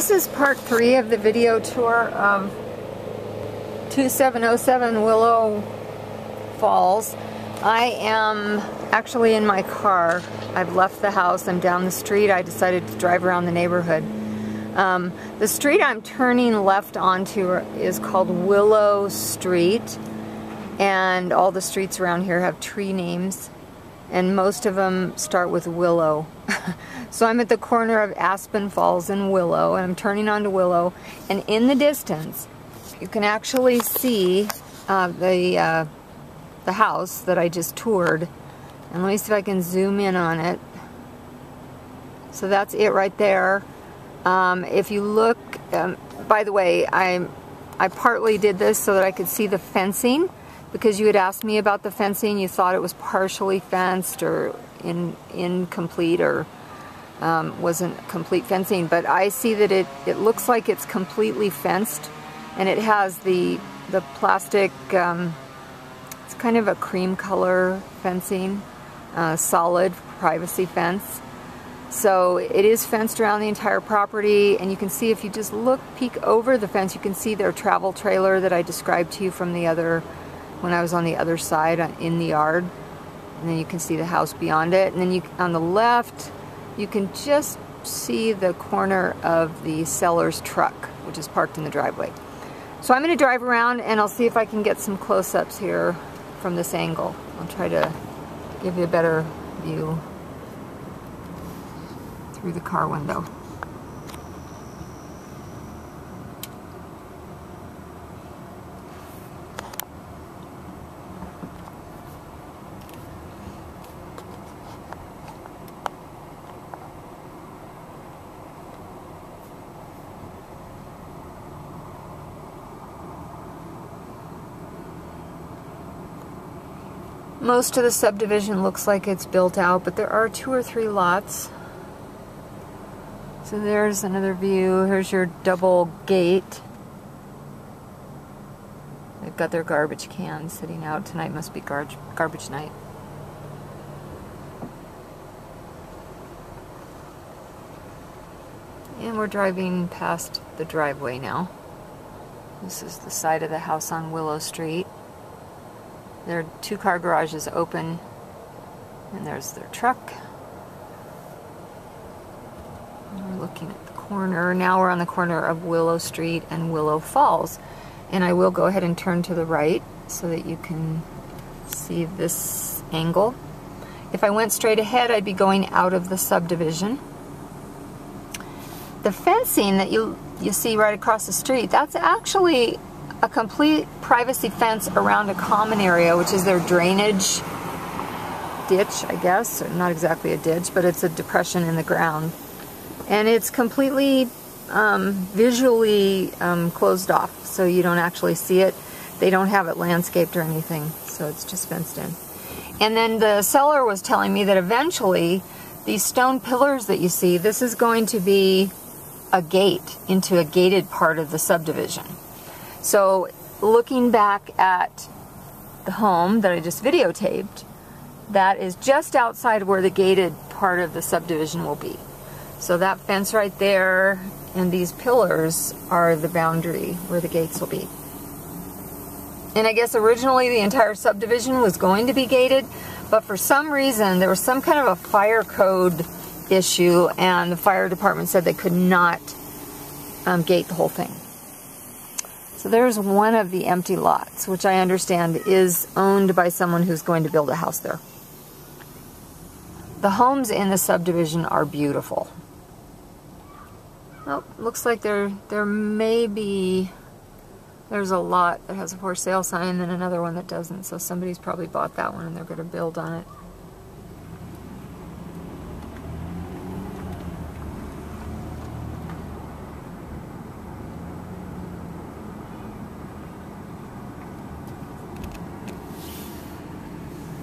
This is part 3 of the video tour of 2707 Willow Falls. I am actually in my car. I've left the house. I'm down the street. I decided to drive around the neighborhood. The street I'm turning left onto is called Willow Street, and all the streets around here have tree names, and most of them start with Willow. So I'm at the corner of Aspen Falls and Willow, and I'm turning onto Willow, and in the distance you can actually see the house that I just toured. And let me see if I can zoom in on it. So that's it right there. If you look, by the way, I partly did this so that I could see the fencing, because you had asked me about the fencing. You thought it was partially fenced or incomplete, or wasn't complete fencing, but I see that it looks like it's completely fenced, and it has the plastic, it's kind of a cream color fencing, solid privacy fence. So it is fenced around the entire property, and you can see, if you just peek over the fence, you can see their travel trailer that I described to you from the other, when I was on the other side in the yard. And then you can see the house beyond it, and then on the left you can just see the corner of the seller's truck, which is parked in the driveway. So I'm going to drive around and I'll see if I can get some close-ups here from this angle. I'll try to give you a better view through the car window. Most of the subdivision looks like it's built out, but there are 2 or 3 lots. So there's another view. Here's your double gate. They've got their garbage cans sitting out. Tonight must be garbage night. And we're driving past the driveway now. This is the side of the house on Willow Street. There are 2 car garages open, and there's their truck. And we're looking at the corner. Now we're on the corner of Willow Street and Willow Falls. And I will go ahead and turn to the right so that you can see this angle. If I went straight ahead, I'd be going out of the subdivision. The fencing that you see right across the street, that's actually a complete privacy fence around a common area, which is their drainage ditch, I guess. Or not exactly a ditch, but it's a depression in the ground. And it's completely visually closed off, so you don't actually see it. They don't have it landscaped or anything, so it's just fenced in. And then the seller was telling me that eventually these stone pillars that you see, this is going to be a gate into a gated part of the subdivision. So looking back at the home that I just videotaped, that is just outside where the gated part of the subdivision will be. So that fence right there and these pillars are the boundary where the gates will be. And I guess originally the entire subdivision was going to be gated, but for some reason there was some kind of a fire code issue, and the fire department said they could not gate the whole thing. So there's one of the empty lots, which I understand is owned by someone who's going to build a house there. The homes in the subdivision are beautiful. Oh, looks like there may be, there's a lot that has a for sale sign and then another one that doesn't, so somebody's probably bought that one and they're going to build on it.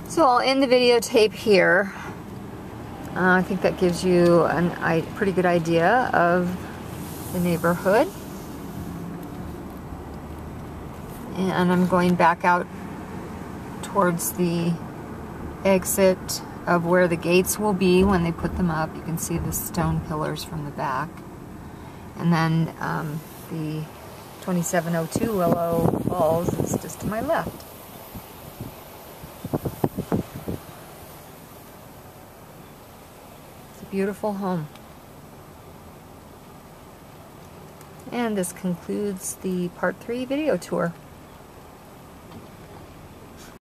So I'll end the videotape here. I think that gives you a pretty good idea of the neighborhood. And I'm going back out towards the exit of where the gates will be when they put them up. You can see the stone pillars from the back. And then the 2702 Willow Falls is just to my left. It's a beautiful home. And this concludes the part 3 video tour.